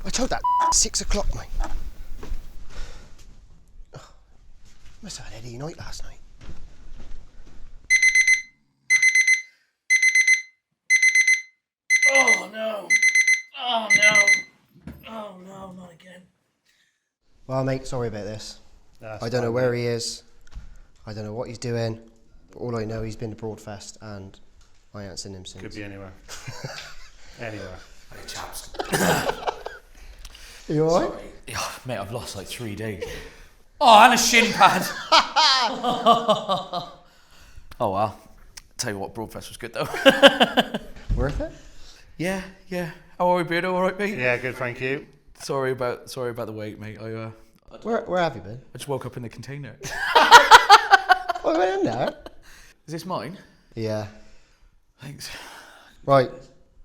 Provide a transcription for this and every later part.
I told that 6 o'clock, mate. Oh, must have had Eddie night last night. Oh no! Oh no! Oh no, not again. Well, mate, sorry about this. That's I don't know fine, where mate. he is. I don't know what he's doing. But all I know, he's been to Broadfest and I ain't seen him since. Could be anywhere. Anywhere. Hey chaps. Are you alright? Sorry. Oh, mate, I've lost like 3 days. Oh, and a shin pad. Oh well. Tell you what, Broadfest was good though. Worth it? Yeah. How are we, Beardo? All right, mate? Yeah, good, thank you. Sorry about the wait, mate. I Where have you been? just woke up in the container. Oh, I went in there. Is this mine? Yeah. Thanks. Right.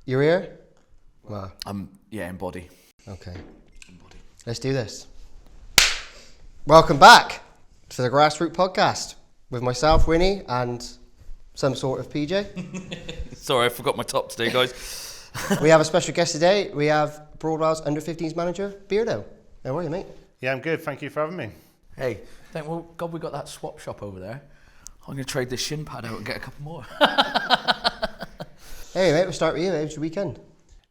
You're here? Well, In body. okay. In body. Let's do this. Welcome back to the Grassroot Podcast with myself, Winnie, and some sort of PJ. Sorry, I forgot my top today, guys. We have a special guest today. We have Broadwell's under-15s manager, Beardo. How are you, mate? Yeah, I'm good, thank you for having me. Hey, well, God, we got that swap shop over there. I'm going to trade this shin pad out and get a couple more. Hey, mate, we'll start with you. How was your weekend?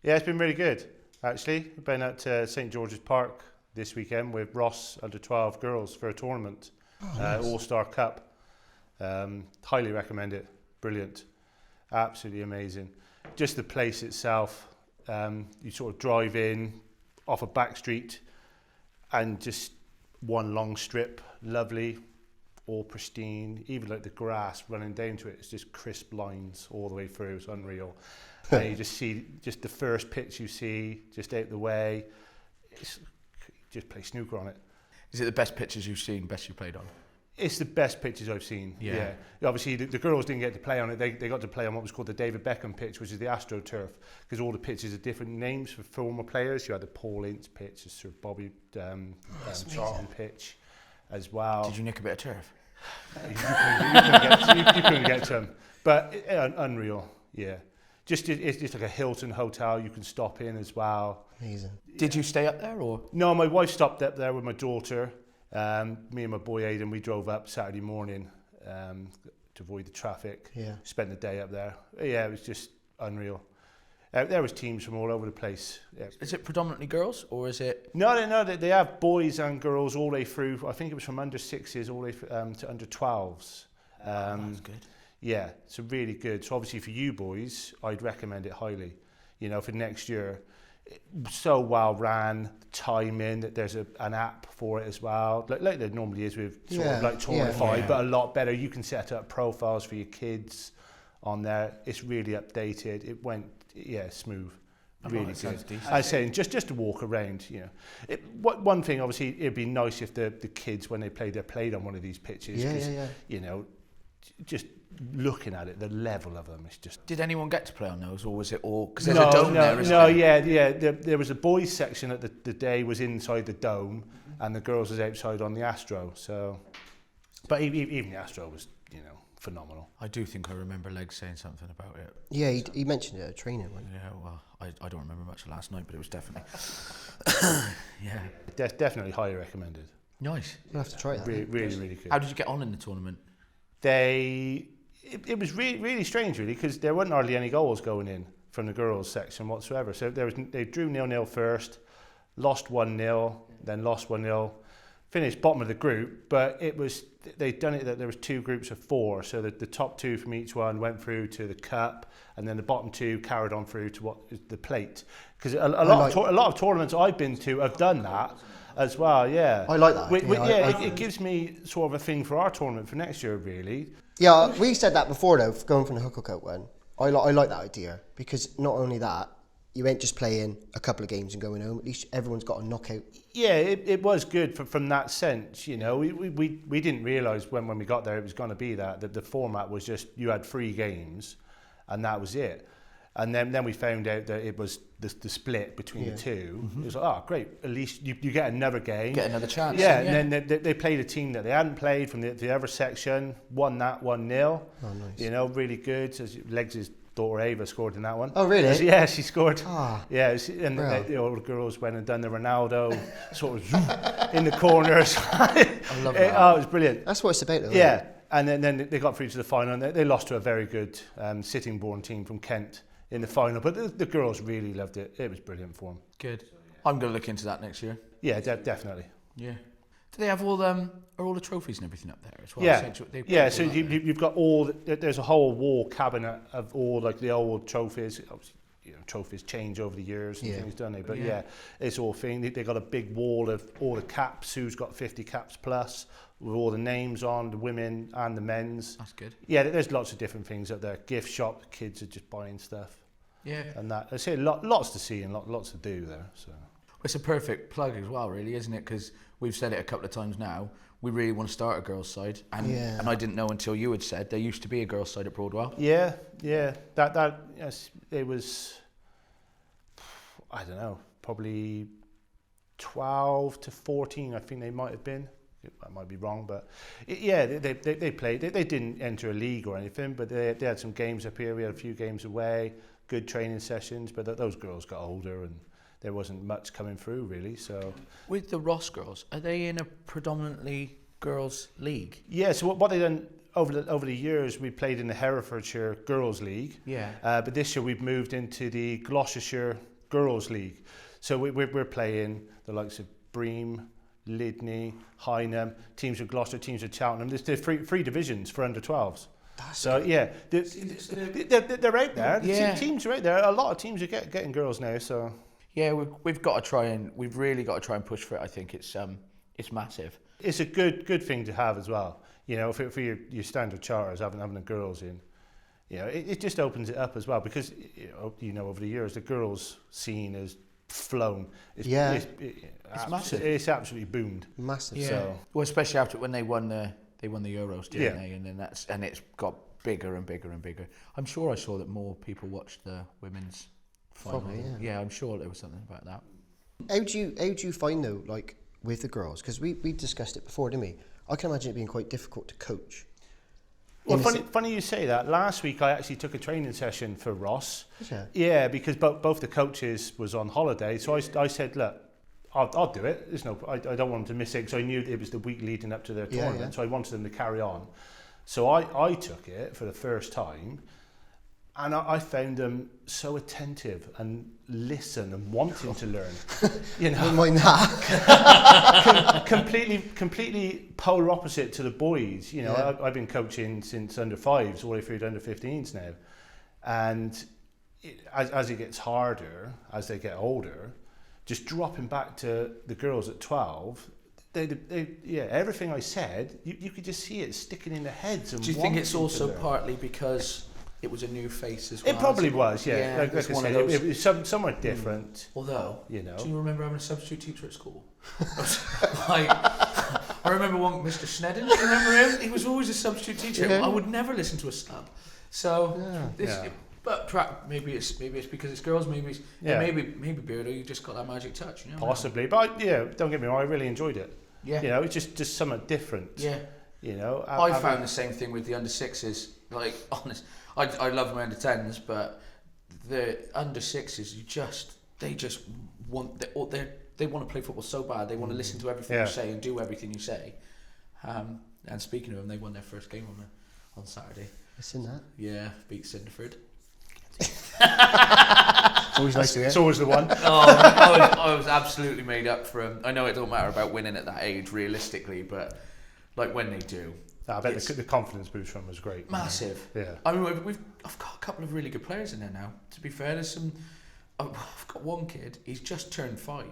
Yeah, it's been really good, actually. I've been at St George's Park this weekend with Ross under-12 girls for a tournament, Nice. All-Star Cup. Highly recommend it. Brilliant. Absolutely amazing. Just the place itself, you sort of drive in off a back street and just one long strip, lovely, all pristine, even like the grass running down to it, it's just crisp lines all the way through, it's unreal. And you just see, just the first pitch you see, just out the way, it's, just play snooker on it. Is it the best pitches you've seen, best you played on? It's the best pitches I've seen. Yeah. Obviously, the girls didn't get to play on it. They got to play on what was called the David Beckham pitch, which is the AstroTurf, because all the pitches are different names for former players. You had the Paul Ince pitch, the Sir Bobby Charlton pitch, as well. Did you nick a bit of turf? You couldn't get to them, but unreal. Yeah. It's just like a Hilton hotel you can stop in as well. Amazing. Did you stay up there or? No, my wife stopped up there with my daughter. Me and my boy Aidan, we drove up Saturday morning to avoid the traffic. Yeah. Spent the day up there. Yeah, it was just unreal. There was teams from all over the place. Yeah. Is it predominantly girls or is it? No, they have boys and girls all the way through. I think it was from under 6s all the way to under 12s. That's good. Yeah, so really good. So obviously for you boys, I'd recommend it highly. You know, for next year, so well ran, timing. That there's an app for it as well, like there normally is with sort of like Tournament 5, but a lot better. You can set up profiles for your kids on there. It's really updated. It went smooth. Really good. I was saying just to walk around, you know. One thing, obviously, it'd be nice if the kids when they played on one of these pitches. Yeah. You know, just looking at it, the level of them is just. Did anyone get to play on those or was it all? Because there's a dome there, isn't there? There was a boys section at the day was inside the dome, and the girls was outside on the Astro. So, but even the Astro was, you know, phenomenal. I do think I remember Leg saying something about it. Yeah, he mentioned it at training. Yeah, well, I don't remember much of last night, but it was definitely. Yeah. Definitely highly recommended. Nice. We'll have to try that. Really good. How did you get on in the tournament? It was really strange, really, because there weren't hardly any goals going in from the girls section whatsoever. So they drew 0-0 first, lost 1-0, then lost 1-0, finished bottom of the group. But they'd done it that there was 2 groups of 4, so that the top 2 from each one went through to the cup, and then the bottom 2 carried on through to what is the plate. Because a lot of tournaments I've been to have done that. As well, yeah. I like that. It gives me sort of a thing for our tournament for next year, really. Yeah, we said that before though, going from the hookup one. I like that idea because not only that, you ain't just playing a couple of games and going home. At least everyone's got a knockout. Yeah, it was good from that sense. You know, we didn't realise when we got there it was going to be that the format was just you had 3 games, and that was it. And then we found out that it was the split between the two. Mm-hmm. It was like, oh, great, at least you get another game. Get another chance. Yeah, and then they played a team that they hadn't played from the other section, won that 1-0. Oh, nice. You know, really good. So Legs' daughter Ava scored in that one. Oh, really? Yeah, she scored. Ah. Yeah, and Wow. the older girls went and done the Ronaldo sort of in the corners. I love that. Oh, it was brilliant. That's what it's about, though. Yeah, and then they got through to the final, and they lost to a very good Sittingbourne team from Kent in the final. But the girls really loved it. It was brilliant for them. Good. I'm going to look into that next year. Yeah, definitely. Yeah. Do they have all are all the trophies and everything up there as well? Yeah, They so you've got there's a whole wall cabinet of all like the old trophies. Obviously, trophies change over the years and things, don't they? But yeah, it's all thing. They got a big wall of all the caps, who's got 50 caps plus, with all the names on, the women and the men's. That's good. Yeah, there's lots of different things up there. Gift shop, the kids are just buying stuff. Yeah. And that, I say lots to see and lots to do there. So It's a perfect plug as well, really, isn't it? Because we've said it a couple of times now. We really want to start a girls' side, and I didn't know until you had said there used to be a girls' side at Broadwell. yeah, that yes, it was. I don't know, probably 12 to 14. I think they might have been. I might be wrong, but they played. They didn't enter a league or anything, but they had some games up here. We had a few games away, good training sessions. But those girls got older and there wasn't much coming through really. So With the Ross girls, are they in a predominantly girls' league? yeah, so what they done over the years, we played in the Herefordshire Girls League. Yeah. But this year we've moved into the Gloucestershire Girls League. So we're playing the likes of Bream, Lydney, Hynham, teams of Gloucester, teams of Cheltenham. There's three divisions for under 12s. So yeah, they're out there. Yeah. Teams are out there. A lot of teams are getting girls now. So Yeah, we've got to try and we've really got to try and push for it. I think it's massive. it's a good thing to have as well. For your standard charters, having the girls in, it just opens it up as well because over the years the girls scene has flown. It's massive. It's absolutely boomed. Massive. Yeah. So Well, especially after when they won the Euros, didn't Yeah. they? And it's got bigger and bigger and bigger. I'm sure I saw that more people watched the women's final. Probably, Yeah, I'm sure there was something about that. How do you find though, like with the girls? Because we discussed it before, didn't we? I can imagine it being quite difficult to coach. Well, funny you say that. Last week I actually took a training session for Ross. Yeah. Yeah, because both the coaches was on holiday, so I said, look, I'll do it. There's I don't want them to miss it because I knew it was the week leading up to their tournament, so I wanted them to carry on. So I took it for the first time, and I found them so attentive and listen and wanting to learn. Don't mind that. completely polar opposite to the boys. I've been coaching since under 5s all the way through to under 15s now, and as it gets harder as they get older, just dropping back to the girls at 12. Everything I said, you could just see it sticking in their heads. And Do you think it's wanting also to learn. partly because it was a new face as well? It probably was, yeah. Yeah, like I it's one said, of those- it was somewhat different. Although, You know. do you remember having a substitute teacher at school? I remember one, Mr. Snedden. Do you remember him? He was always a substitute teacher. Yeah. I would never listen to a sub. So, Yeah. but maybe it's because it's girls. Maybe it's, Yeah. maybe Beardo, you just got that magic touch. You know? Possibly, but don't get me wrong, I really enjoyed it. Yeah. It's just something different. Yeah. I found the same thing with the under 6s. Like, honest, I love my under 10s, but the under 6s, they want they want to play football so bad. They want to listen to everything you say and do everything you say. And speaking of them, they won their first game on Saturday. It's in that. Yeah, beat Cinderford. It's always nice to hear. It's always the one. I was absolutely made up for them. I know it don't matter about winning at that age, realistically, but like when they do, I bet the confidence boost from was great. massive. Yeah. I mean, I've got a couple of really good players in there now. To be fair, there's some. I've got one kid. He's just turned 5.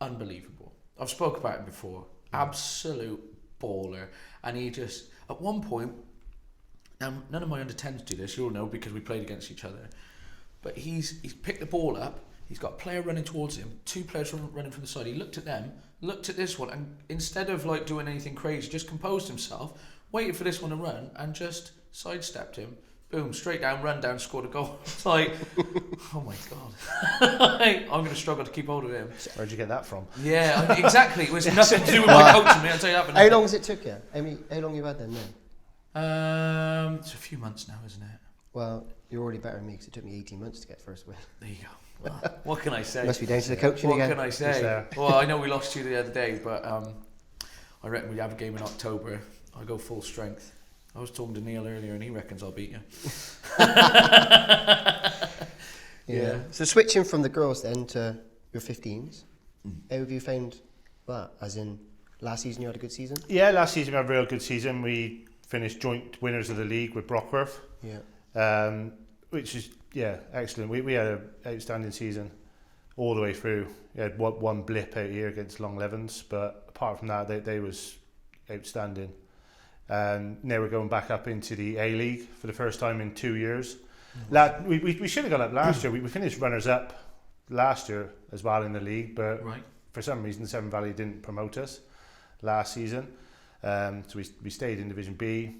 Unbelievable. I've spoke about him before. Absolute baller. And he just at one point. Now none of my under 10s do this. You'll know because we played against each other. But he's picked the ball up. He's got a player running towards him. 2 players running from the side. He looked at them. Looked at this one, and instead of like doing anything crazy, just composed himself, waited for this one to run, and just sidestepped him. Boom, straight down, run down, scored a goal. It's like, oh my god, I'm going to struggle to keep hold of him. Where'd you get that from? Yeah, exactly. It was nothing to do with my coaching me. I'll tell you that. How long has it took you? How long you had then? It's a few months now, isn't it? Well, you're already better than me because it took me 18 months to get first win. There you go. Well, what can I say? Must be down to the coaching What again. can I say? Well, I know we lost you the other day, but I reckon we have a game in October. I go full strength. I was talking to Neil earlier, and he reckons I'll beat you. Yeah. So switching from the girls then to your 15s, how have you found that? As in, last season you had a good season? Yeah, last season we had a real good season. We finished joint winners of the league with Brockworth. Yeah. Which is, excellent. We had an outstanding season all the way through. We had one blip out here against Long Levens, but apart from that, they was outstanding. And now we're going back up into the A-League for the first time in 2 years. We should have gone up last year. We finished runners-up last year as well in the league, but for some reason Severn Valley didn't promote us last season. So we stayed in Division B,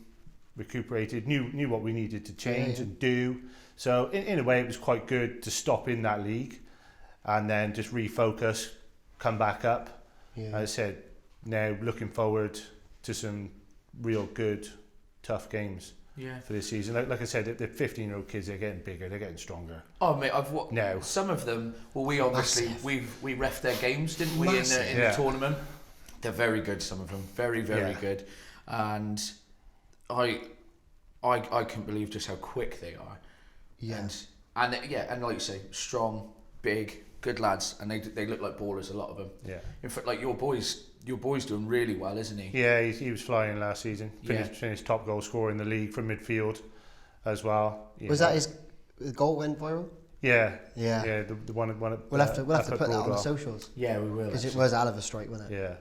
recuperated, knew what we needed to change and do. So in a way it was quite good to stop in that league and then just refocus, come back up. As I said, now looking forward to some real good, tough games for this season. Like I said, the 15-year-old kids, they're getting bigger, they're getting stronger. Oh mate, some of them. Well, we obviously we ref their games, didn't we, in the tournament? They're very good. Some of them, very good, and I couldn't believe just how quick they are. Yes. And like you say, strong, big, good lads, and they look like ballers. A lot of them. Yeah. In fact, like your boy's doing really well, isn't he? Yeah, he was flying last season. Finished top goal scorer in the league from midfield as well. Was that his goal went viral? Yeah. The one at we'll have to put that on the socials. Yeah, we will. Because it was out of a strike, wasn't it?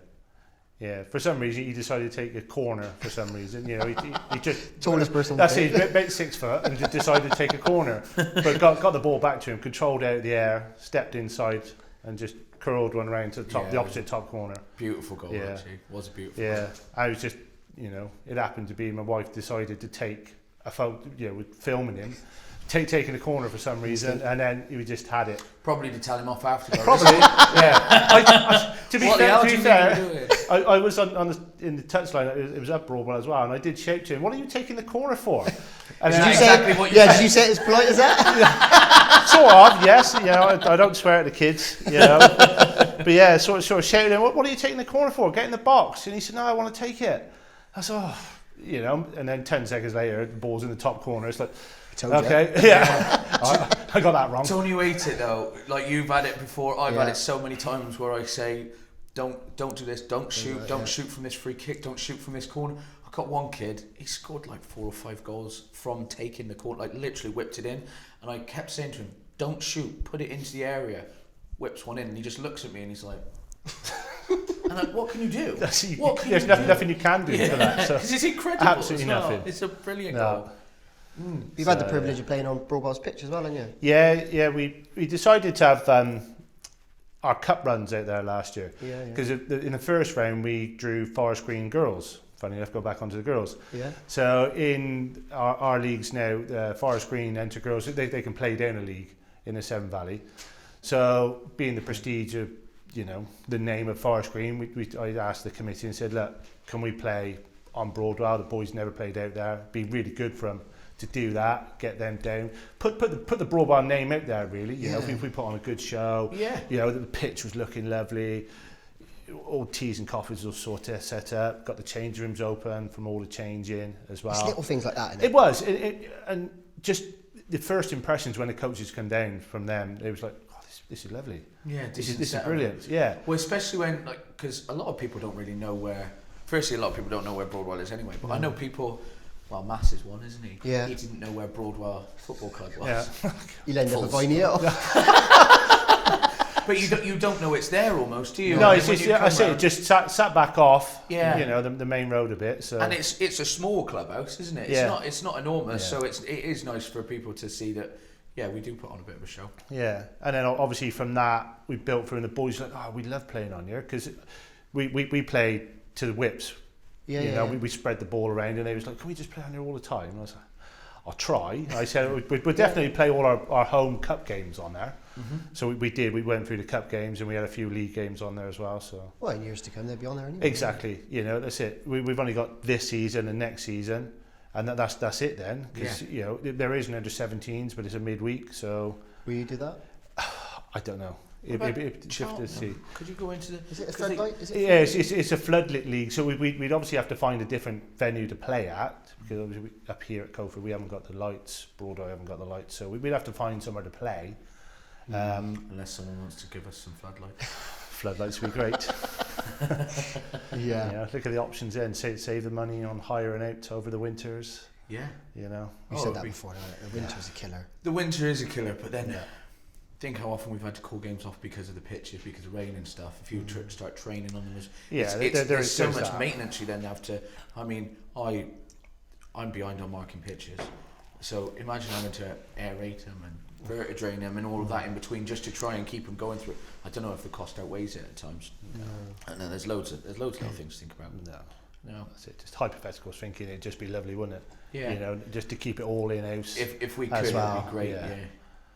Yeah. For some reason, he decided to take a corner. For some reason, he just tallest person. That's it. He's about 6 foot, and just decided to take a corner. But got the ball back to him, controlled out of the air, stepped inside, and just curled one round to the top, the opposite top corner. Beautiful goal, actually. It was a beautiful goal. I was just, it happened to be my wife decided to take a photo, with filming him, taking a corner for some reason, and then we just had it. Probably to tell him off afterwards. Probably, yeah. To be fair, I was in the touchline. It was up Broadwell as well, and I did shout to him, "What are you taking the corner for?" And did you say it as polite as that? Sort of, yes. I don't swear at the kids, but yeah, sort of shouted at him, "What are you taking the corner for? Get in the box." And he said, "No, I want to take it." I said, and then 10 seconds later, the ball's in the top corner. It's like, okay, I got that wrong. Don't you hate it though? Like you've had it before. I've had it so many times where I say, "Don't do this. Don't shoot. Don't shoot from this free kick. Don't shoot from this corner." I got one kid. He scored like 4 or 5 goals from taking the corner. Like literally whipped it in, and I kept saying to him, "Don't shoot. Put it into the area." Whips one in, and he just looks at me and he's like. And like, what can you do? There's nothing you can do for that. Because it's incredible. Absolutely nothing. It's a brilliant goal. You've had the privilege of playing on Broadwell's pitch as well, haven't you? Yeah. We decided to have our cup runs out there last year because in the first round we drew Forest Green girls. Funny enough, go back onto the girls. Yeah. So in our leagues now, Forest Green enter girls. They can play down a league in the Severn Valley. So being the prestige of the name of Forest Green, I asked the committee and said, look, can we play on Broadwell? The boys never played out there. It'd be really good for them to do that, get them down, put the Broadwell name out there. Really, if we put on a good show. Yeah. The pitch was looking lovely. All teas and coffees were sort of set up. Got the change rooms open from all the changing as well. It's little things like that. Isn't it? It was, and just the first impressions when the coaches come down from them, it was like, this is lovely. Yeah, this is brilliant. Yeah. Well, especially when, because a lot of people don't really know where. Firstly, a lot of people don't know where Broadwell is anyway. But I know people. Well, Mass is one, isn't he? Yeah. He didn't know where Broadwell Football Club was. Yeah. He'll end up buying it. But you don't know it's there almost, do you? No, it's just I say it just sat back off. Yeah. The main road a bit. So. And it's a small clubhouse, isn't it? It's not enormous. Yeah. So it is nice for people to see that. Yeah, we do put on a bit of a show. Yeah, and then obviously from that we built through, and the boys were like, we love playing on here because we played to the whips. We spread the ball around, and they was like, can we just play on here all the time? And I was like, I'll try. I said we'll definitely play all our home cup games on there. Mm-hmm. So we did. We went through the cup games, and we had a few league games on there as well. So well, in years to come they'll be on there anyway. Exactly. That's it. We've only got this season and next season. and that's it then, because you know there is an under 17s, but it's a midweek, so. Will you do that? I don't know. It shifted to see. Could you go into the? Is it a floodlight? Yeah, it's a floodlit league, so we'd obviously have to find a different venue to play at, because obviously up here at Cofer we haven't got the lights, Beardo haven't got the lights, so we'd have to find somewhere to play. Unless someone wants to give us some floodlights. Floodlights would be great. Yeah. Look at the options then. Save the money on hiring out over the winters. Yeah. You know. We said that before. The winter's a killer. The winter is a killer, but then think how often we've had to call games off because of the pitches, because of rain and stuff. If you start training on them, there's so much maintenance you then have to. I mean, I'm behind on marking pitches, so imagine having to aerate them and vertidrain them and all of that in between just to try and keep them going through. I don't know if the cost outweighs it at times. No. And then there's loads of little things to think about. No, that's it. Just hypothetical thinking. It'd just be lovely, wouldn't it? Yeah. You know, just to keep it all in house. If we could, well, it'd be great. yeah.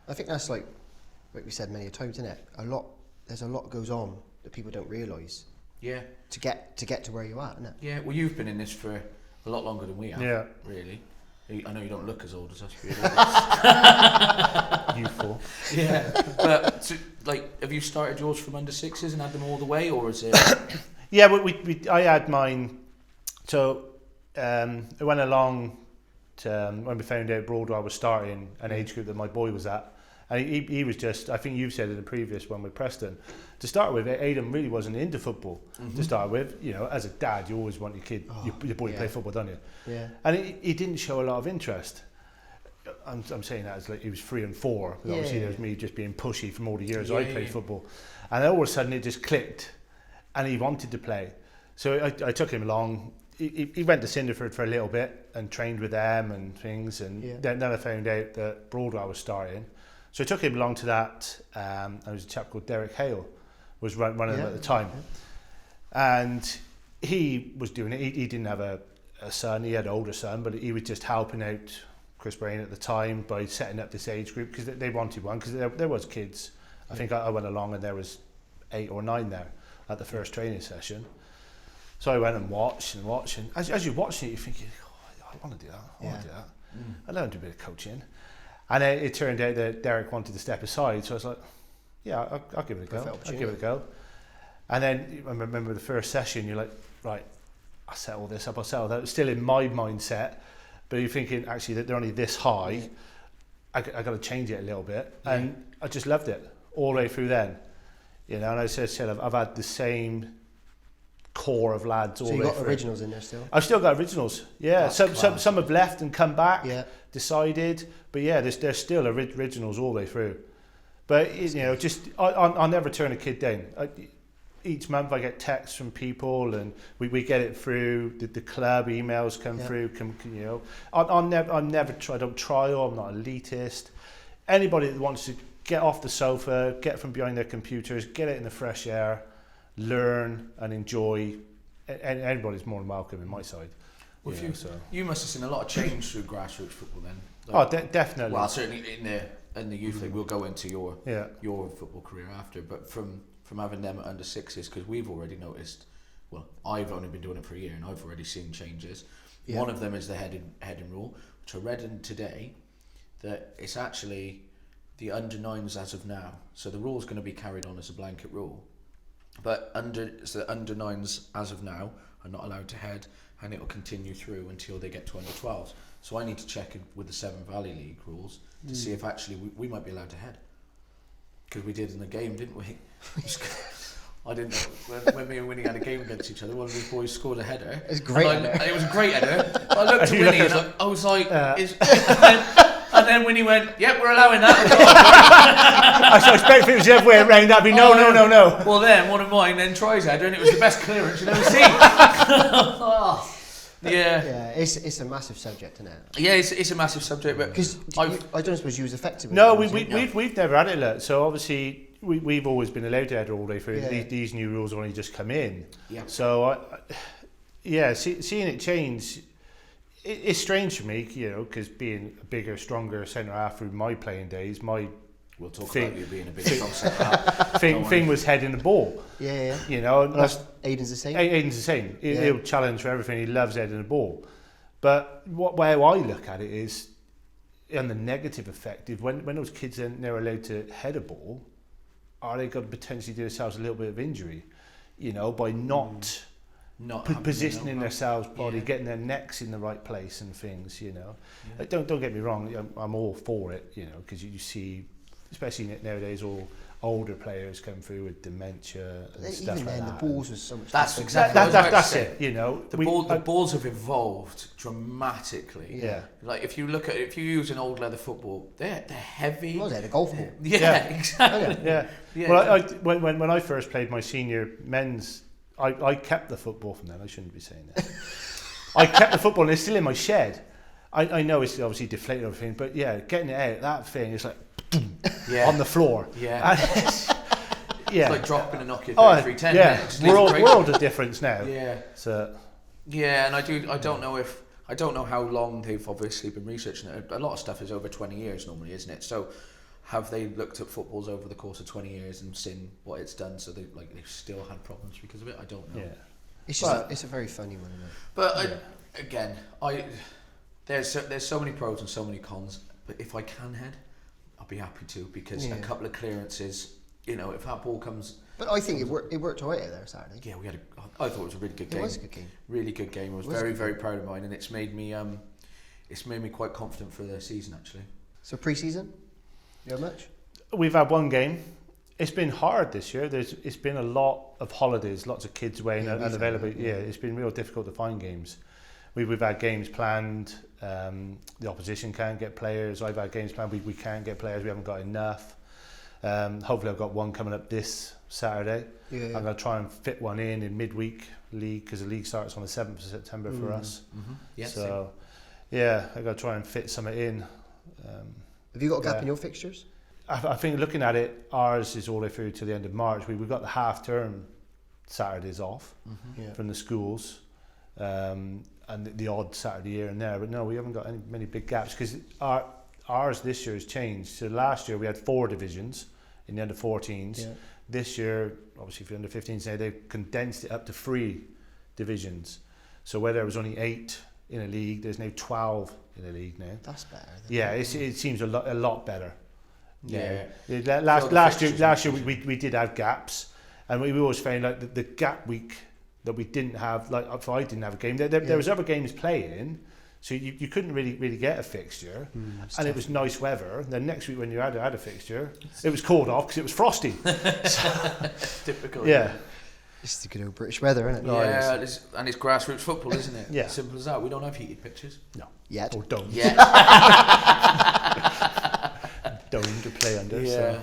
I think that's like we said many times, isn't it? There's a lot goes on that people don't realise. Yeah. To get to where you're at, isn't it? Yeah. Well, you've been in this for a lot longer than we have. Yeah. Really. I know you don't look as old as us. Youthful. Yeah. But so, have you started yours from under sixes and had them all the way, or is it? Yeah, I had mine. So it went along to when we found out Beardo I was starting an age group that my boy was at. And he was just, I think you've said in the previous one with Preston, to start with, Aidan really wasn't into football. To start with, you know, as a dad, you always want your kid, your boy to play football, don't you? Yeah. And he didn't show a lot of interest. I'm saying that as like he was 3 and 4, but obviously there was me just being pushy from all the years I played football. And then all of a sudden it just clicked, and he wanted to play. So I took him along. He went to Cinderford for a little bit and trained with them and things, and then I found out that Beardo I was starting. So I took him along to that, and there was a chap called Derek Hale was running them at the time. And he was doing it. He didn't have a son, he had an older son, but he was just helping out Chris Brain at the time by setting up this age group, because they wanted one, because there was kids. I think I went along and there was 8 or 9 there at the first training session. So I went and watched, and as you're watching it, you're thinking, I want to do that, I want to do that. I learned a bit of coaching. And it turned out that Derek wanted to step aside, so I was like, yeah, I'll give it a go. I'll give it a go. And then I remember the first session, you're like, right, I'll set all this up, I'll settle that. It's still in my mindset, but you're thinking, actually, that they're only this high, I got to change it a little bit. And I just loved it all the way through then. You know, and as I said, I've had the same core of lads all the way through. So you got originals in there still? I've still got originals, yeah. Some have left and come back, decided, but yeah, there's still originals all the way through. But you know, just I'll never turn a kid down. Each month I get texts from people, and we get it through the club. Emails come through. You know, I'm never try. I don't trial. I'm not elitist. Anybody that wants to get off the sofa, get from behind their computers, get it in the fresh air, learn and enjoy. And everybody's more than welcome in my side. Well, you must have seen a lot of change through grassroots football then. Definitely. Well, certainly in the youth league, we'll go into your football career after. But from having them at under sixes, because we've already noticed. Well, I've only been doing it for a year, and I've already seen changes. Yeah. One of them is the heading rule, which I read in today, that it's actually the under 9s as of now. So the rule is going to be carried on as a blanket rule. But under 9s as of now are not allowed to head, and it will continue through until they get to under 12s. So I need to check in with the Severn Valley League rules to see if actually we might be allowed to head. Because we did in the game, didn't we? I didn't know. When me and Winnie had a game against each other, one of these boys scored a header. It was great. It was a great header. I looked at Winnie and I was like, and then Winnie went, yep, we're allowing that. I expect if it was the other way around, that'd be no. Well, then one of mine then tries header, and it was the best clearance you've ever seen. Yeah, it's a massive subject, isn't it? Yeah, it's a massive subject, but because I don't suppose you was effective. No, we've never had it yet. So obviously we've always been allowed to head all the way through. Yeah. These new rules only just come in. Yeah. So seeing it change, it's strange for me, you know, because being a bigger, stronger centre half through my playing days, we'll talk about you being a big strong centre half. thing was heading the ball. Yeah. You know, Aidan's the same. Aidan's the same. He'll challenge for everything. He loves heading the ball. But way I look at it is, and the negative effect, is when those kids are now allowed to head a ball, are they going to potentially do themselves a little bit of injury, by not positioning themselves body, getting their necks in the right place and things, Like, don't get me wrong, I'm all for it, because you see, especially nowadays, all older players come through with dementia and stuff even like then, that. the balls was so much That's different. exactly That's it, The balls have evolved dramatically. Yeah. Like if you use an old leather football, they're heavy. Well, they're the golf ball. Yeah, exactly. Yeah. Well, when I first played my senior men's, I kept the football from them. I shouldn't be saying that. I kept the football and it's still in my shed. I know it's obviously deflated and everything, but yeah, getting it out, that thing is like on the floor. Yeah. It's like dropping a Nokia 3310. Yeah, world of difference now. Yeah. So. Yeah, and I don't know how long they've obviously been researching it. A lot of stuff is over 20 years normally, isn't it? So have they looked at footballs over the course of 20 years and seen what it's done? So they've still had problems because of it. I don't know. Yeah. It's just it's a very funny one, isn't it? But there's so many pros and so many cons. But if I can head, I'll be happy to, because a couple of clearances, if that ball comes. But I think it worked all right out there Saturday. Yeah, I thought it was a really good game. It was a good game. Really good game. I was very, very proud of mine, and it's made me quite confident for the season actually. So pre-season, you have much? We've had one game. It's been hard this year. It's been a lot of holidays, lots of kids away and unavailable. Yeah, it's been real difficult to find games. We've had games planned. The opposition can't get players. I've had games planned. We can't get players. We haven't got enough. Hopefully I've got one coming up this Saturday. Yeah. I'm going to try and fit one in midweek league, because the league starts on the 7th of September for us. Mm-hmm. Yes. So, I've got to try and fit something in. Have you got a gap in your fixtures? I think looking at it, ours is all the way through to the end of March. We've got the half-term Saturdays off from the schools, and the odd Saturday here and there. But no, we haven't got many big gaps, because ours this year has changed. So last year we had 4 divisions in the under-14s. Yeah. This year, obviously for the under-15s now, they've condensed it up to 3 divisions. So where there was only 8 in a league, there's now 12 in a league now. That's better. It seems a lot better. Yeah. Last year we did have gaps, and we always found like the gap week that we didn't have, like if I didn't have a game, there was other games playing, so you couldn't really get a fixture, and it was nice weather. And then next week when you had a fixture, it was called off because it was frosty. Typical. Yeah. It's the good old British weather, isn't it? Yeah, and it's grassroots football, isn't it? Yeah. Simple as that. We don't have heated pitches. No. Yet. Or don't. Yeah. Dome to play under. Yeah. So.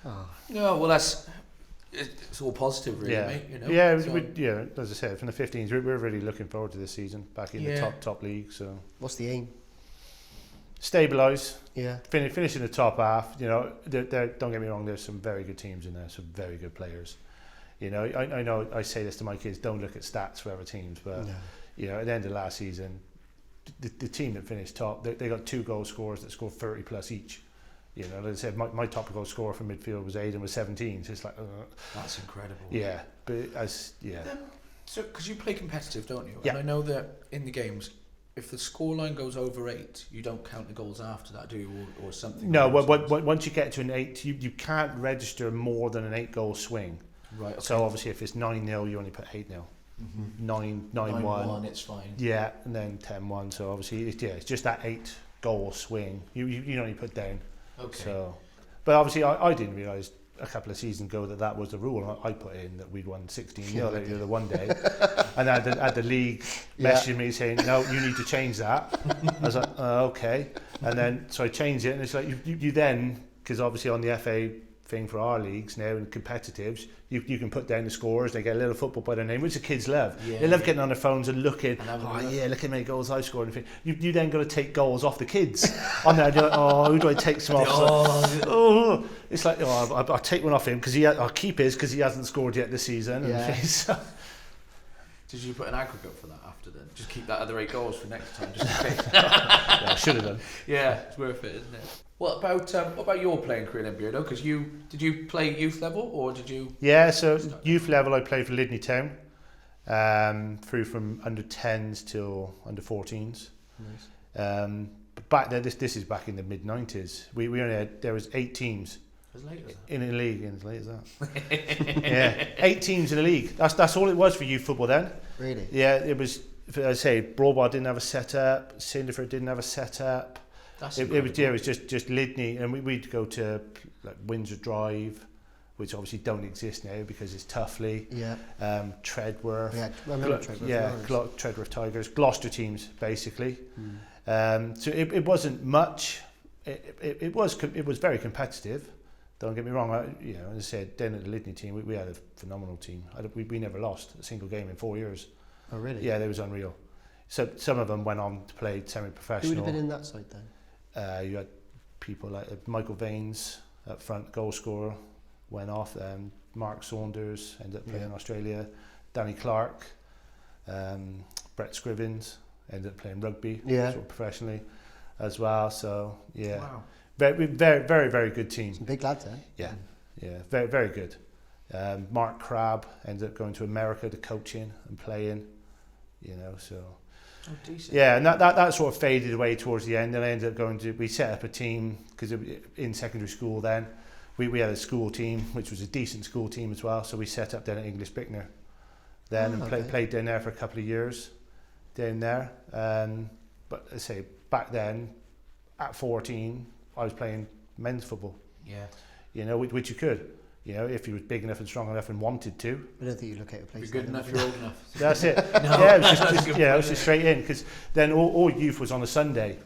Oh. No, well it's all positive, really, mate. Yeah, as I said, from the 15s, we're really looking forward to this season, back in the top league. So. What's the aim? Stabilise. Yeah. Finish in the top half. Don't get me wrong. There's some very good teams in there, some very good players. I know I say this to my kids, don't look at stats for other teams, but at the end of last season, the team that finished top, they got 2 goal scorers that scored 30 plus each. Like I said, my top goal scorer from midfield was Aidan with 17, so it's like that's incredible. Yeah, but so because you play competitive, don't you? Yeah. And I know that in the games, if the scoreline goes over 8, you don't count the goals after that, do you, or something? No, once you get to an 8, you can't register more than an 8-goal swing. Right. Okay. So obviously, if it's 9-0, you only put 8-0. 9-1, it's fine. Yeah, and then 10-1. So obviously, it's just that 8-goal swing. You only put down. Okay. So, but obviously, I didn't realise a couple of seasons ago that was the rule. I put in that we'd won 16-0 the one day, and I had the league messaging me saying, "No, you need to change that." I was like, "Okay," and then so I changed it, and it's like you then, because obviously on the FA thing for our leagues now and competitives, you can put down the scores. They get a little football by their name, which the kids love. Yeah, they love getting on their phones and looking. Look how many goals I scored. And you then got to take goals off the kids on there. You're like, who do I take some off? It's like, I'll take one off him because I'll keep his because he hasn't scored yet this season. Yeah. Did you put an aggregate for that after then? Just keep that other 8 goals for next time, just in case. I should have done. Yeah, it's worth it, isn't it? What about your playing career then, Beardo? Because did you play youth level or did you? Yeah, so youth level I played for Lydney Town. through from under 10s till under 14s. Nice. But back then, this is back in the mid 90s. We only had, there was 8 teams As late as that. in a league. As late as that. Yeah, 8 teams in a league. That's all it was for youth football then. Really? Yeah, it was. I say Broadbar didn't have a setup. Cinderford didn't have a setup. That's It was just Lydney, and we'd go to like Windsor Drive, which obviously don't exist now because it's Tuffley. Yeah. Treadworth. Yeah, I remember Treadworth. Yeah, Treadworth Tigers, Gloucester teams basically. So it wasn't much. It was very competitive. Don't get me wrong. As I said, then at the Lydney team, we had a phenomenal team. We never lost a single game in 4 years. Oh, really? Yeah, it was unreal. So some of them went on to play semi-professional. Who would have been in that side then? You had people like Michael Vaines up front, goal scorer, went off. Mark Saunders ended up playing in Australia. Danny Clark, Brett Scrivens ended up playing rugby sort of professionally as well. So yeah, Wow. very, very, very good team. Some big lads, eh? Yeah, very, very good. Mark Crabb ended up going to America to coaching and playing. So. Oh, decent. Yeah, and that sort of faded away towards the end, and I ended up we set up a team, because in secondary school then, we had a school team, which was a decent school team as well, so we set up down at English Bicknor then, played down there for a couple of years, down there. But I say, back then, at 14, I was playing men's football. Yeah. Which you could. If you was big enough and strong enough and wanted to. I don't think you look at a place. If you're good enough, you're old enough. That's it. No, Yeah, it was just straight in, because then all youth was on a Sunday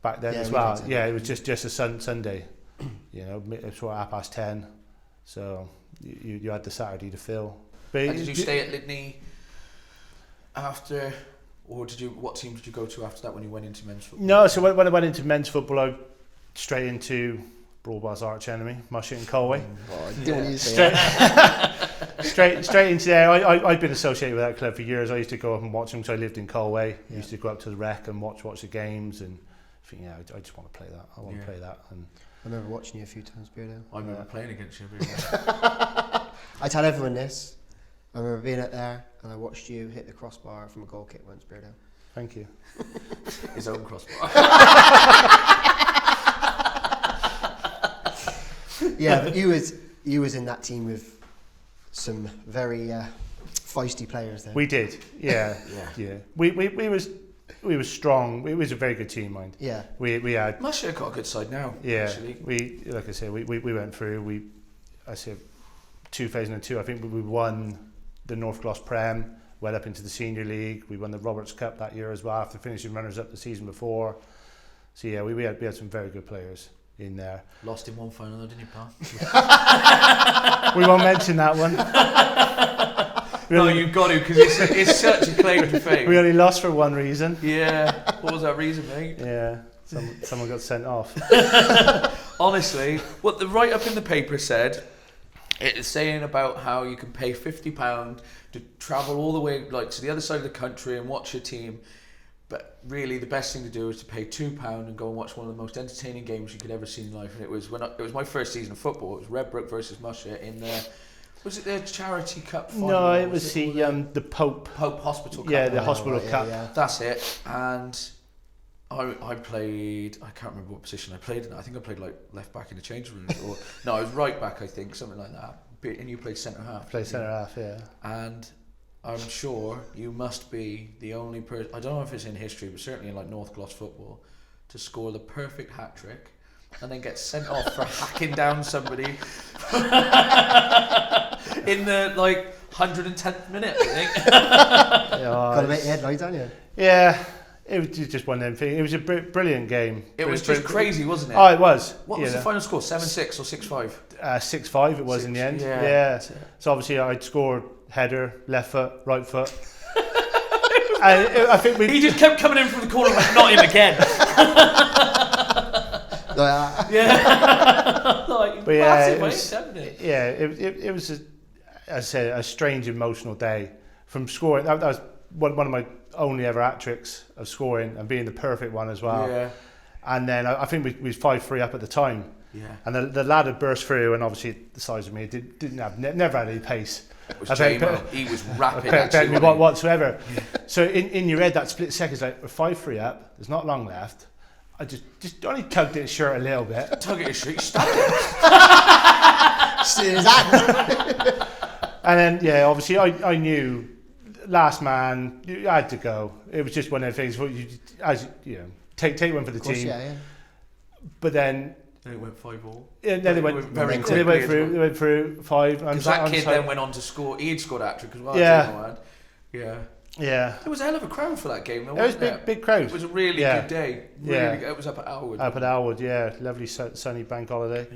back then as well. Yeah, it was just a Sunday. It's sort of 10:30. So you had the Saturday to fill. But And did you stay at Lydney after, or what team did you go to after that when you went into men's football? No, so when I went into men's football, I straight into Broadbar's arch enemy, Mushet and Colway. I didn't want you to say that. straight into there. I've been associated with that club for years. I used to go up and watch them because I lived in Colway. I used to go up to the rec and watch the games, and think, I just want to play that. I want to play that. And I remember watching you a few times, Beardo. I remember playing against you. I tell everyone this. I remember being out there and I watched you hit the crossbar from a goal kick once, Beardo. thank you. His own crossbar. Yeah, but you was in that team with some very feisty players there. We did, yeah. We was strong. It was a very good team, mind. Yeah. We had. Mushet got a good side now. Yeah. Actually. We like I said, we went through. I said 2002. I think we won the North Gloss Prem. Went up into the senior league. We won the Roberts Cup that year as well after finishing runners up the season before. So yeah, we had some very good players in there. Lost in one final though, didn't you, pal? We won't mention that one. No, you've got to, because it's such a claim to fame. We only lost for one reason. Yeah. What was that reason, mate? Yeah, someone got sent off. Honestly, what the write-up in the paper said, it is saying about how you can pay £50 to travel all the way to the other side of the country and watch your team. But really, the best thing to do is to pay £2 and go and watch one of the most entertaining games you could ever see in life. And it was it was my first season of football. It was Redbrook versus Mushet in the. Was it the Charity Cup final? No, it was the Pope Hospital Cup. Yeah, the Hospital Cup. Yeah. That's it. And I played. I can't remember what position I played in. I think I played left back in the change room, or no, I was right back. I think something like that. And you played centre half. Played centre half, yeah. And I'm sure you must be the only person, I don't know if it's in history, but certainly in North Gloss football, to score the perfect hat trick and then get sent off for hacking down somebody in the 110th minute, I think. Got to make the headlines, don't you? Yeah, it was just one of them things. It was a brilliant game. It was just crazy, wasn't it? Oh, it was. What was the final score? 7-6 or 6-5? 6-5 it was in the end. Yeah. So obviously I'd scored header, left foot, right foot. And I think he just kept coming in from the corner like, not him again. Yeah. But yeah, it was as I said, a strange emotional day from scoring. That was one of my only ever hat tricks of scoring and being the perfect one as well. Yeah. And then I think we was 5-3 up at the time. Yeah. And the lad had burst through, and obviously the size of me never had any pace. It was J-Mo. He was rapid, actually, whatsoever. Yeah. So in your head, that split second's like, we're 5-3 up. There's not long left. I just only tugged at his shirt a little bit. Tug at his shirt, stabbed it. And then, yeah, obviously I knew last man, you had to go. It was just one of the things where take one for the team. Yeah. But But then it went 5-all. Yeah, then they went very quickly. They went through 5. Because that kid then went on to score. He'd scored hat-trick as well. Yeah. Yeah. It was a hell of a crowd for that game, though. It was big crowd. It was a really good day. Really, it was up at Alwood. Up at Alwood, yeah. Lovely sunny bank holiday.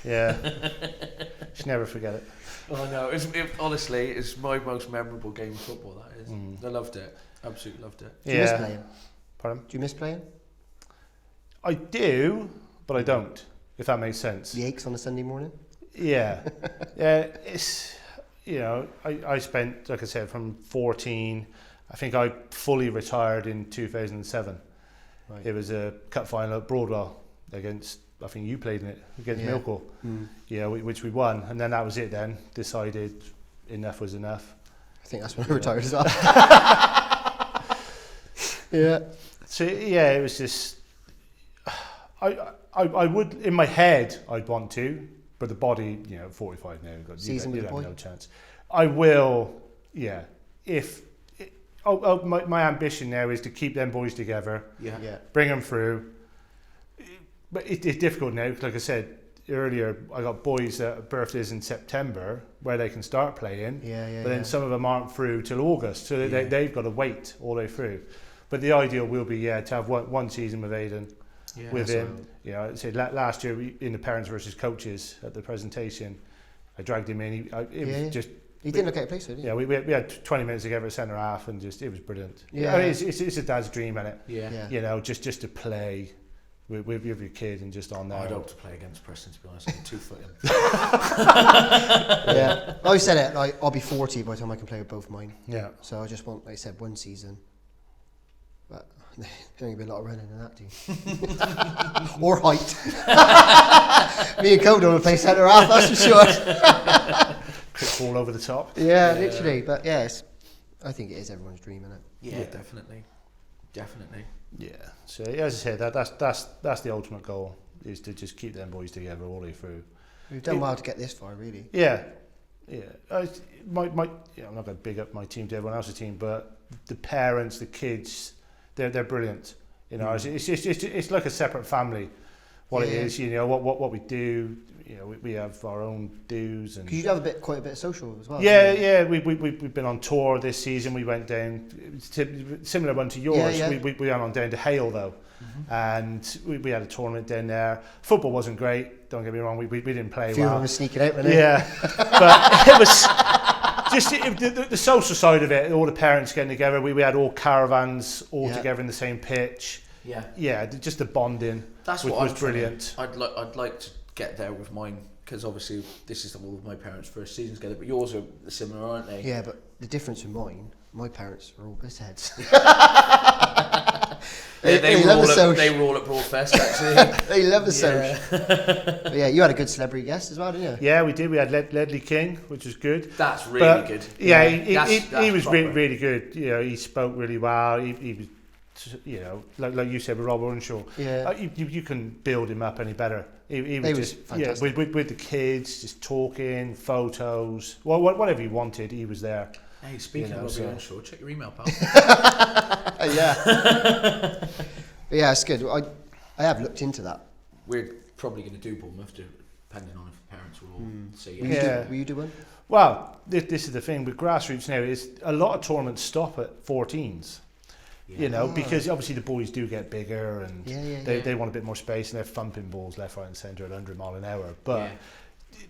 Yeah. Should never forget it. Oh no! Honestly, it's my most memorable game of football. That is. I loved it. Absolutely loved it. Do you miss playing? Pardon? Do you miss playing? I do, but I don't. If that makes sense. The aches on a Sunday morning. Yeah. It's I spent, like I said, from 14. I think I fully retired in 2007. Right. It was a cup final at Broadwell against. I think you played in it against Millwall, which we won, and then that was it. Then decided enough was enough. I think that's when I retired as well. Yeah. So yeah, it was just. I would in my head I'd want to, but the body, 45 now, you have no chance. I will, yeah. My ambition now is to keep them boys together. Yeah. Bring them through. But it's difficult now, like I said earlier, I got boys that have birthdays in September where they can start playing, but then some of them aren't through till August, so they've got to wait all the way through. But the ideal will be, to have one season with Aidan, with him. Say last year in the parents versus coaches at the presentation, I dragged him in. He didn't look out of place, did he? Yeah, we had 20 minutes together at centre half, and it was brilliant. Yeah, it's a dad's dream, isn't it? Yeah. Just to play with your kid and just on there. I'd hope to play against Preston, to be honest. I can 2-foot him. Yeah. I always said it, like, I'll be 40 by the time I can play with both mine. Yeah. So I just want, like I said, one season. But there's going to be a lot of running in that team. Or height. Me and Cole don't want to play centre half, that's for sure. Quick ball over the top. Yeah, literally. But yes, I think it is everyone's dream, isn't it? Yeah, definitely. Yeah. So as I said, that's the ultimate goal, is to just keep them boys together all the way through. We've done well to get this far, really. Yeah. I'm not going to big up my team to everyone else's team, but the parents, the kids, they're brilliant. It's like a separate family. It is, what we do. We have our own dues, and because you have quite a bit of social as well. Yeah. We've been on tour this season. We went down, similar one to yours. We went on down to Hale though, and we had a tournament down there. Football wasn't great. Don't get me wrong. We didn't play well. A few of them were sneaking out, weren't they? Yeah, but it was just the social side of it. All the parents getting together. We had all caravans all together in the same pitch. Yeah. Just the bonding. That's what was brilliant. I'd like to get there with mine, because obviously this is all of my parents' first season together, but yours are similar, aren't they? Yeah, but the difference with mine, my parents are all piss heads. they were all at Broadfest, actually. They love the social. Yeah, you had a good celebrity guest as well, didn't you? Yeah, we did. We had Ledley King, which was good. That's really good. Yeah, he was really good. He spoke really well. He was, like you said with Rob Earnshaw. Yeah. You can build him up any better. He was just fantastic. With the kids, just talking, photos, whatever you wanted, he was there. Hey, speaking of Rob Earnshaw, check your email, pal. Yeah. Yeah, it's good. I have looked into that. We're probably going to do Bournemouth, depending on if the parents will all see. Will you do one? Well, this is the thing with grassroots now, is a lot of tournaments stop at 14s. Because obviously the boys do get bigger, and they want a bit more space, and they're thumping balls left, right and centre at 100 mile an hour. But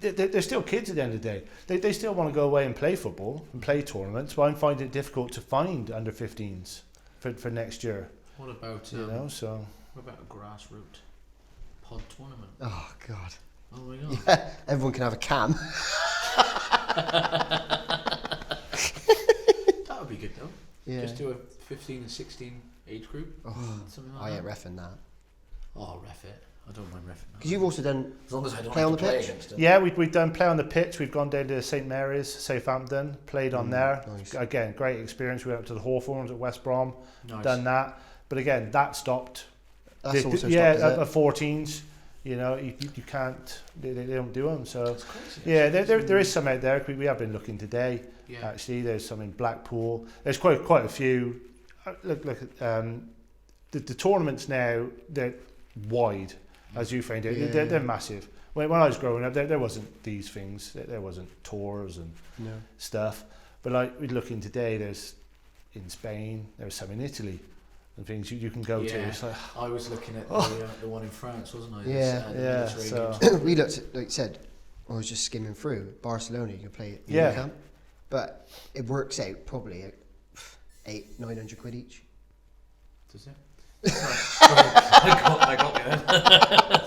they're still kids at the end of the day. They still want to go away and play football and play tournaments, but I'm finding it difficult to find under 15s for next year. What about what about a grassroots pod tournament? Oh God. Oh my God. Yeah, everyone can have a cam. That would be good though. Yeah. Just do a 15 and 16 age group. Oh, something like that. I ain't reffing that. Oh, ref it. I don't mind reffing. Because you've also done As long as I don't play have on to the play pitch? against them. Yeah, we've done play on the pitch. We've gone down to St Mary's, Southampton, played on there. Nice. Again, great experience. We went up to the Hawthorns at West Brom, Nice. done that. But again, that stopped. That's also yeah, stopped, is at it? 14s, you know, you can't. They don't do them. So That's crazy. yeah, there is some out there. We have been looking today. Yeah. Actually, there's some in Blackpool. There's quite a few. Look the tournaments now, they're wide, as you found out. Yeah. They're massive. When I was growing up, there wasn't these things. There wasn't tours and stuff. But like we're looking today, there's in Spain, there's some in Italy and things you can go to. It's like, I was looking at the one in France, wasn't I? Yeah. The Yeah, Mediterranean. We looked at, like you said, I was just skimming through Barcelona. You can play at Yeah. camp, but it works out probably at 800-900 quid each. Does it? I got me then.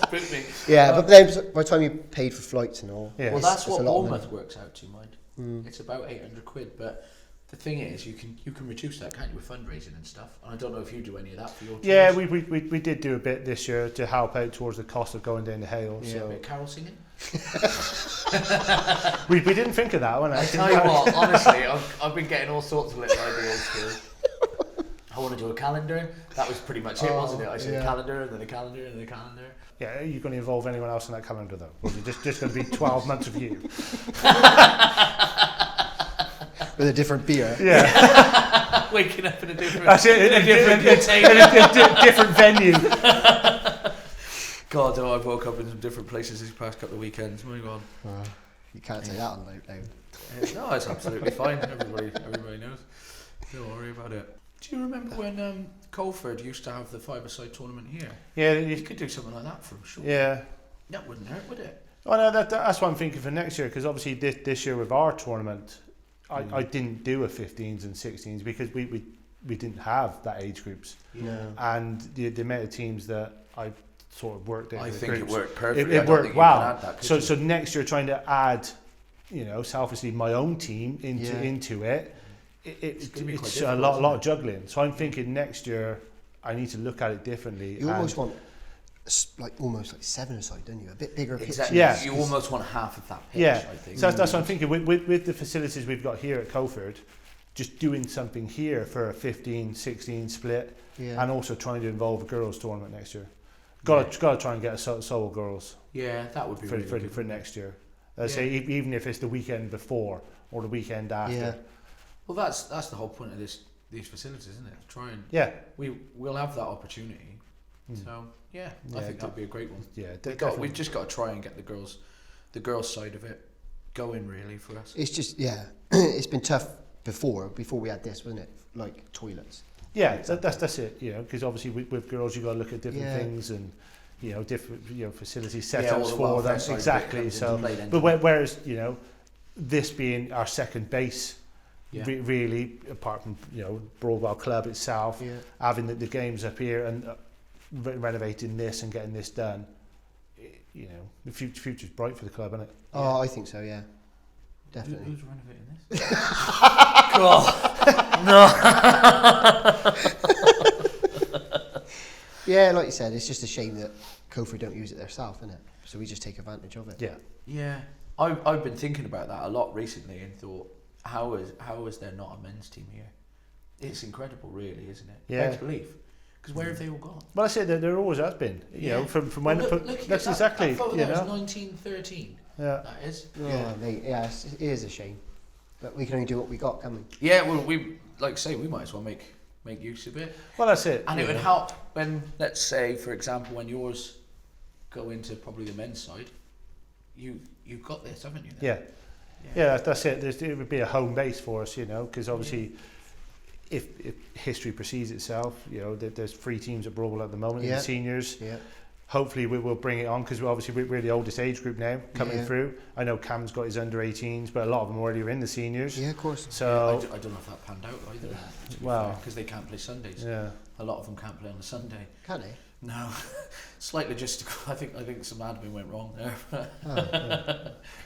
Spooked me. Yeah, but then by the time you paid for flights and all, Yeah. Well, it's- that's it's what a lot of Bournemouth money. works out to, mind. It's about 800 quid, but the thing is, you can reduce that, can't you, with fundraising and stuff? And I don't know if you do any of that for your teams. yeah, we did do a bit this year to help out towards the cost of going down the Hale. A So bit of carol singing. we didn't think of that one. I tell you what, honestly, I've been getting all sorts of little ideas here. I want to do a calendar. That was pretty much it, wasn't it? I said a calendar, and then a calendar, and then a calendar. Yeah, are you going to involve anyone else in that calendar though? Or is it just going to be 12 months of you? With a different beer. Yeah, Waking up in a different, that's it. in a different In container. a different venue. God, oh, I've woke up in some different places these past couple of weekends. My God. You can't say that on loud. No, it's absolutely fine. Everybody knows. Don't worry about it. Do you remember when Colford used to have the five-a-side tournament here? Yeah, You could do something like that for them, sure. yeah. That wouldn't hurt, would it? Oh no, that's what I'm thinking for next year, because obviously this year with our tournament, I didn't do a 15s and 16s because we didn't have that age groups, and the amount of teams that I sort of worked out. I with think it groups, worked perfectly. It worked well. So next year trying to add, you know, selfishly my own team into it. It's a lot of juggling. So I'm thinking next year I need to look at it differently. You almost want almost like 7-a-side, don't you? A bit bigger Exactly. pitch. Yeah. You almost want half of that pitch, Yeah, I think. so that's what I'm thinking. With the facilities we've got here at Colford, just doing something here for a 15-16 split, and also trying to involve a girls tournament next year. Got to try and get a solo girls Yeah, that would be really good. for next year. Say even if it's the weekend before or the weekend after. Yeah. Well, that's the whole point of these facilities, isn't it? Try and we'll have that opportunity. So I think that'd be a great one. Yeah, We've just got to try and get the girls side of it going really for us. It's just it's been tough before we had this, wasn't it? Like toilets. Yeah, that's it. You know, because obviously with girls you've got to look at different things and different facilities setups for them. Exactly. So, but whereas this being our second base. Really, apart from Broadwell Club itself, having the games up here and renovating this and getting this done, the future's bright for the club, isn't it? Oh, I think so. Yeah, definitely. Who's renovating this? No. Yeah, like you said, it's just a shame that Colford don't use it themselves, isn't it? So we just take advantage of it. Yeah. Yeah, I've been thinking about that a lot recently and thought, how is there not a men's team here? It's incredible, really, isn't it? Yeah. Hard to believe. Because where have they all gone? Well, I said that there always has been. From when look that's at exactly. That photo there was 1913. Yeah. That is. Yeah, it is a shame, but we can only do what we got, can we? Yeah, well, we might as well make use of it. Well, that's it. And it would help when, let's say, for example, when yours go into probably the men's side, you've got this, haven't you? Then? Yeah. Yeah, that's it. It would be a home base for us, because obviously, if history precedes itself, there's 3 teams at Broadwell at the moment in the seniors. Yeah. Hopefully, we will bring it on because we're the oldest age group now coming through. I know Cam's got his under 18s, but a lot of them already are in the seniors. Yeah, of course. I So don't know if that panned out either. Well, because they can't play Sundays. Yeah. A lot of them can't play on a Sunday. Can they? No, slight logistical. I think some admin went wrong there.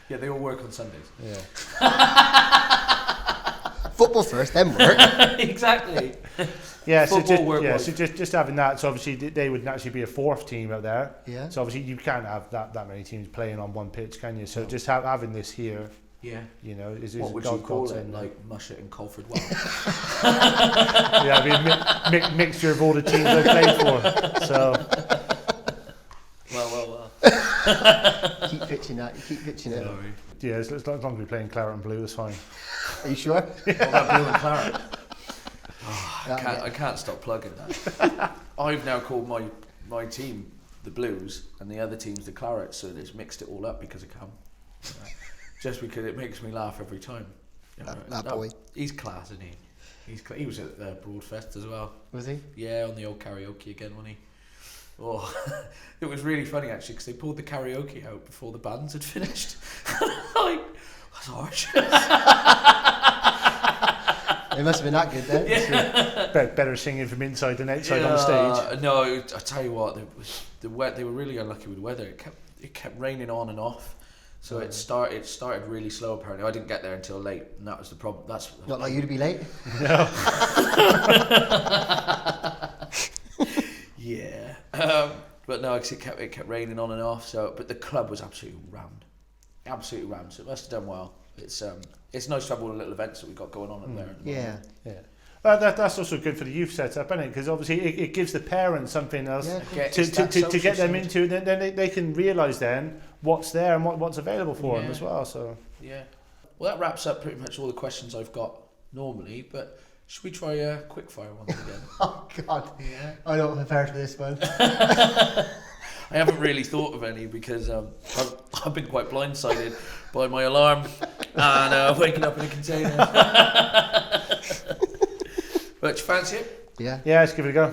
Yeah, they all work on Sundays. Yeah. Football first, then work. Exactly. Yeah, so Football, just, work, yeah, life. so just having that. So obviously they would naturally be a fourth team out there. Yeah. So obviously you can't have that many teams playing on one pitch, can you? So just having this here, Yeah. you know, is What a would you call it? godsend. Like Mushet and Colford Well. Yeah, I mean mixture of all the teams I played for. So Well. Keep pitching that. You keep pitching it. Sorry. yeah, as long as we're playing claret and blue, that's fine. Are you sure? What about blue and claret? Yeah. I can't stop plugging that. I've now called my team the Blues and the other team's the Clarets, so it's mixed it all up because of Cam. Just because it makes me laugh every time. You know, That boy. He's class, isn't he? He was at Broadfest as well. Was he? Yeah, on the old karaoke again, wasn't he? Oh, it was really funny actually because they pulled the karaoke out before the bands had finished. Like, that's harsh. It must have been that good then. Yeah. Better singing from inside than outside on the stage. No, I tell you what, they were really unlucky with the weather. It kept raining on and off, so it started really slow. Apparently, I didn't get there until late, and that was the problem. That's Not like you to be late. No. yeah. But no, because it kept raining on and off. So, but the club was absolutely rammed. So it must have done well. It's nice to have all the little events that we've got going on up there. At the Yeah. moment. Yeah. That's also good for the youth setup, isn't it? Because obviously it gives the parents something else Yeah, to get them into. Then they can realise then what's there and what's available for them as well. So Yeah. Well, that wraps up pretty much all the questions I've got normally. But should we try a quickfire one again? Oh God. Yeah. I don't prepare for this one. I haven't really thought of any because I've been quite blindsided by my alarm and waking up in a container. But you fancy it? Yeah. yeah, let's give it a go.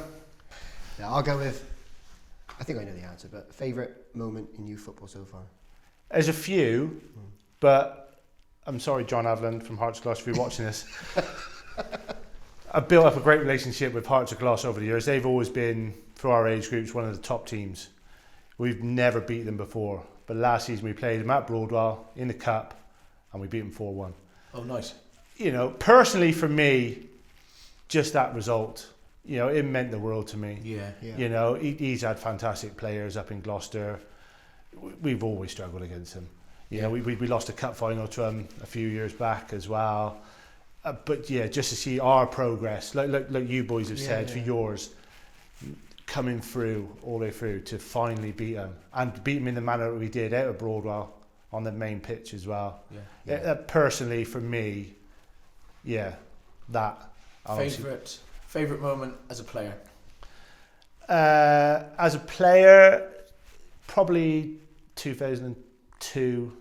Yeah, I'll go with. I think I know the answer, but favourite moment in youth football so far. There's a few, but I'm sorry, John Avland from Hearts of Gloss, if you're watching this. I've built up a great relationship with Hearts of Gloss over the years. They've always been, for our age groups, one of the top teams. We've never beat them before, but last season we played them at Broadwell in the Cup, and we beat them 4-1. Oh, nice. You know, personally for me, just that result, you know, it meant the world to me. Yeah. You know, he's had fantastic players up in Gloucester. We've always struggled against him. You know, we lost a cup final to him a few years back as well. But yeah, just to see our progress, like you boys have said, for yours, coming through, all the way through, to finally beat him. And beat him in the manner that we did out of Broadwell on the main pitch as well. Yeah. Personally, for me, yeah, that. Favourite moment as a player? As a player, probably 2002,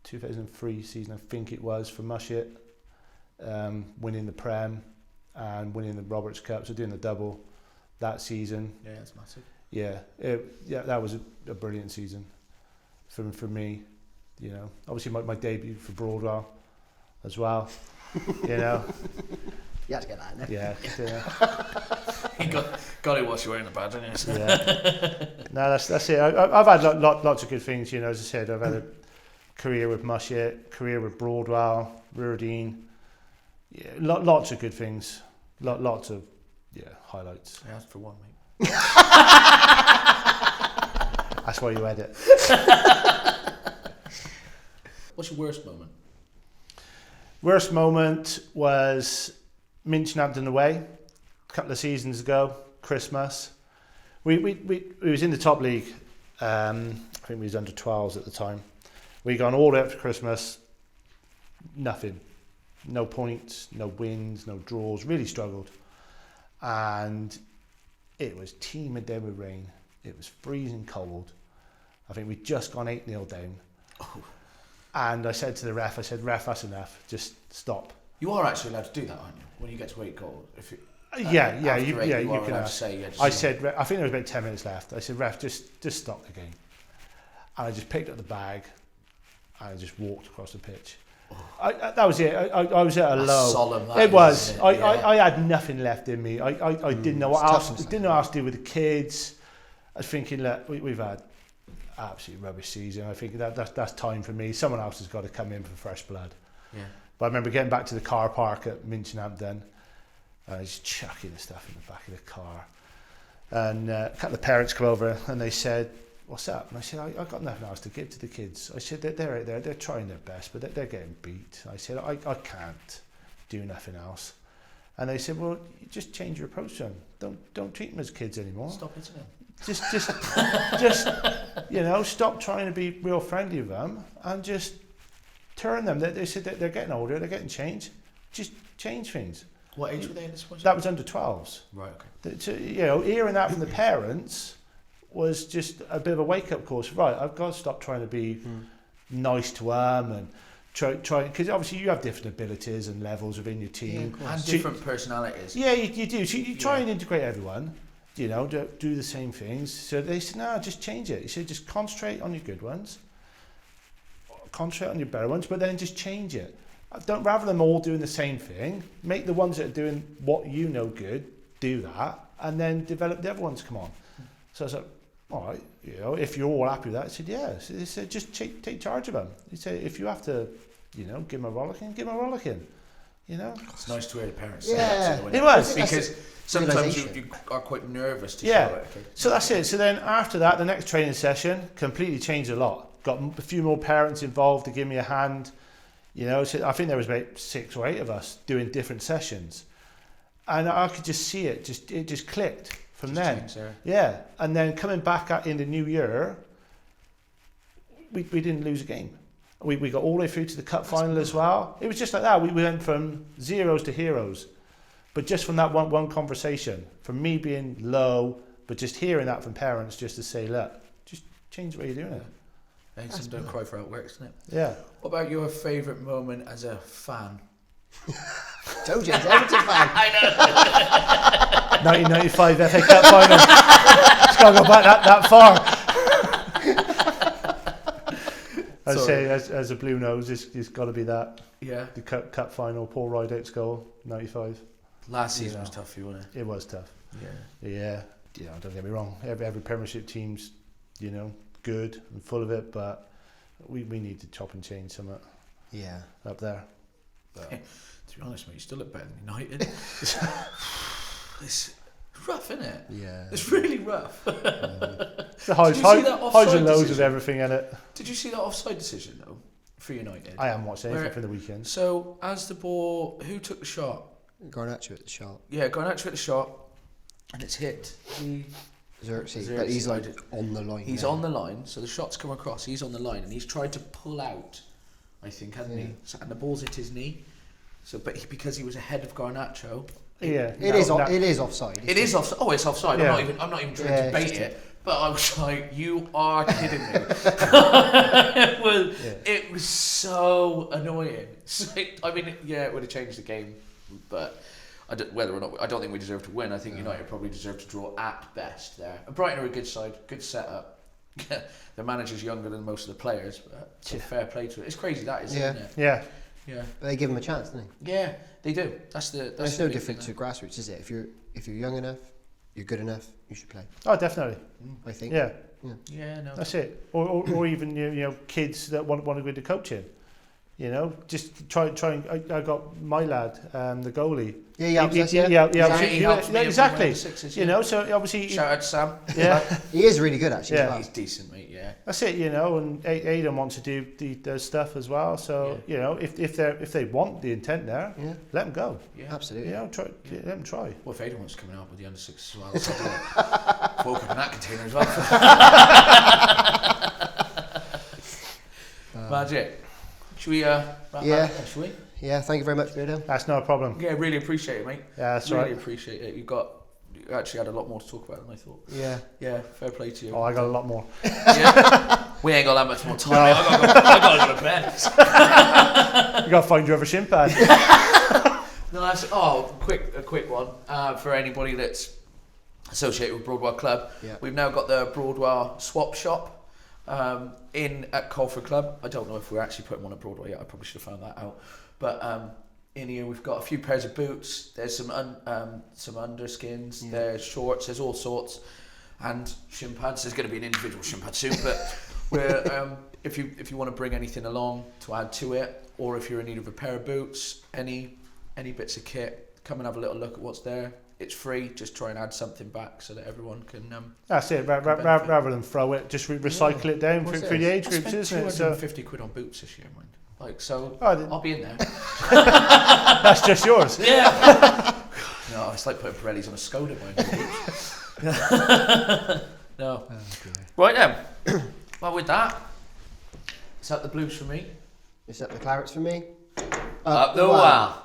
2003 season, I think it was, for Mushet, winning the Prem and winning the Roberts Cup, so doing the double that season. Yeah, that's massive. Yeah, that was a brilliant season for me. You know, obviously my debut for Broadwell as well. You know. You had to get that in there. Yeah. You got it whilst you were in the bad, didn't you? Yeah. No, that's it. I've had lots of good things. You know, as I said, I've had a career with Mushet, career with Broadwell, Rurdine. Yeah, lots of good things. Lots of highlights. I asked for one, mate. That's why you edit. What's your worst moment? Worst moment was Minchinhampton away a couple of seasons ago, Christmas. We was in the top league. I think we was under 12s at the time. We gone all the way up to Christmas. Nothing. No points, no wins, no draws. Really struggled. And it was teeming down with rain. It was freezing cold. I think we'd just gone 8-0 down. Oh. And I said to the ref, ref, that's enough. Just stop. You are actually allowed to do that, aren't you? When you get to 8 goals. If you, You are can allowed ask. to say, yeah, just I said, I think there was about 10 minutes left. I said, ref, just stop the game. And I just picked up the bag and I just walked across the pitch. That was it. I was at a low. Solemn, It was. isn't it? I had nothing left in me. I didn't know what else. Didn't know what else to do with the kids. I was thinking, look, we've had absolutely rubbish season. I think that's time for me. Someone else has got to come in for fresh blood. Yeah. But I remember getting back to the car park at Minchinhampton, and I was chucking the stuff in the back of the car. And a couple of parents come over and they said, "What's up?" And I said, "I've got nothing else to give to the kids." I said, they're out there, they're trying their best, but they're getting beat. I said, I can't do nothing else. And they said, "Well, you just change your approach to them. Don't treat them as kids anymore. Stop hitting them. Just you know, stop trying to be real friendly with them and just turn them." They said that they're getting older, they're getting changed. Just change things. What age were they in this point? That was under 12s. Right, okay. So, you know, hearing that from the parents was just a bit of a wake-up call. So, right, I've got to stop trying to be nice to them and try because obviously you have different abilities and levels within your team. And different personalities. Yeah, you do. So you try and integrate everyone, you know, do the same things. So they said, no, just change it. He said, just concentrate on your good ones, concentrate on your better ones, but then just change it. Don't, rather than all doing the same thing, make the ones that are doing what you know good, do that, and then develop the other ones, come on. So I was like, all right, you know, if you're all happy with that, I said, yeah. So they said, just take charge of them. He said, if you have to, you know, give them a rollicking, give them a rollicking, you know. It's nice to hear the parents say Yeah. that. It was. Because sometimes you are quite nervous to show it. Okay. So that's it. So then after that, the next training session completely changed a lot. Got a few more parents involved to give me a hand. You know, so I think there was about 6 or 8 of us doing different sessions, and I could just see it. It just clicked from then. Changed, yeah, and then coming back in the new year, we didn't lose a game. We got all the way through to the cup final as well. It was just like that. We went from zeros to heroes, but just from that one conversation, from me being low, but just hearing that from parents, just to say, look, just change the way you're doing it. Hey, some don't cry for how it works, isn't it? Yeah. What about your favourite moment as a fan? Told you, he's an Everton fan. I know. 1995 FA Cup final. It's got to go back that far. I'd say as a blue nose, it's got to be that. Yeah. The cup final, Paul Rideout's goal, 95. Last season was tough for you, wasn't it? It was tough. Yeah. Yeah. You know, don't get me wrong. Every Premiership team's, you know, good and full of it, but we need to chop and change something. Yeah. Up there. But to be honest, mate, you still look better than United. It's rough, isn't it? Yeah. It's really rough. the highs offside and lows of decision? everything in it. Did you see that offside decision though for United? I haven't watched anything for the weekend. So as the ball, who took the shot? Garnacho at the shot. Yeah, Garnacho at the shot, and it's hit Xerxes, but he's like on the line. He's on the line, so the shot's come across. He's on the line, and he's tried to pull out, I think, hasn't he? So, and the ball's hit his knee. So, but because he was ahead of Garnacho, it is offside. It is offside. Oh, it's offside. Yeah. I'm not even trying to debate it. But I was like, you are kidding me. It was so annoying. I mean, yeah, it would have changed the game, but I don't think we deserve to win. I think United probably deserve to draw at best there. Brighton are a good side, good setup. Their manager's younger than most of the players, but it's a fair play to it. It's crazy that is, isn't it? Yeah. But they give him a chance, don't they? Yeah, they do. That's It's no different to grassroots, is it? If you're young enough, you're good enough, you should play. Oh, definitely. I think. Yeah. Yeah, no. That's it. Or even you know kids that want to go into coaching. You know, just try. I got my lad, the goalie. Yeah, he helps us. He helps me exactly. with the sixes, You know, so obviously. Shout out to Sam. Yeah, he is really good actually. Yeah. As well. He's decent, mate. Yeah. that's it. You know, and Aidan wants to do their stuff as well. So you know, if they want the intent there, let them go. Yeah. Absolutely. You know, let them try. Well, if Aidan wants coming out with the under 6 as well, so woke up in that container as well. Magic. Should we wrap that up, shall we? Yeah, thank you very much, Beardo. That's no problem. Yeah, really appreciate it, mate. Yeah, that's really right. appreciate it. You actually had a lot more to talk about than I thought. Yeah. Yeah, fair play to you. Oh, I got a lot more. Yeah. We ain't got that much more time. Mate. I gotta go to bed. You got to find your other shin pad. No, that's a quick one for anybody that's associated with Broadwell Club. Yeah. We've now got the Broadwell swap shop in at Colford Club. I don't know if we're actually putting one at Broadway yet. I probably should have found that out. But in here we've got a few pairs of boots. There's some underskins. There's shorts. There's all sorts. And shin pads. There's going to be an individual shin pad soon, but we're if you want to bring anything along to add to it, or if you're in need of a pair of boots, any bits of kit, come and have a little look at what's there. It's free. Just try and add something back so that everyone can. That's it. Rather than throw it, just recycle it down for the age groups, isn't it? So 250 quid on boots this year, mind. Like so, I'll be in there. That's just yours. Yeah. No, it's like putting Pirellis on a Skoda, mind. No. Oh, right then. Well, with that, it's up the blues for me. It's up the clarets for me. Up the wah.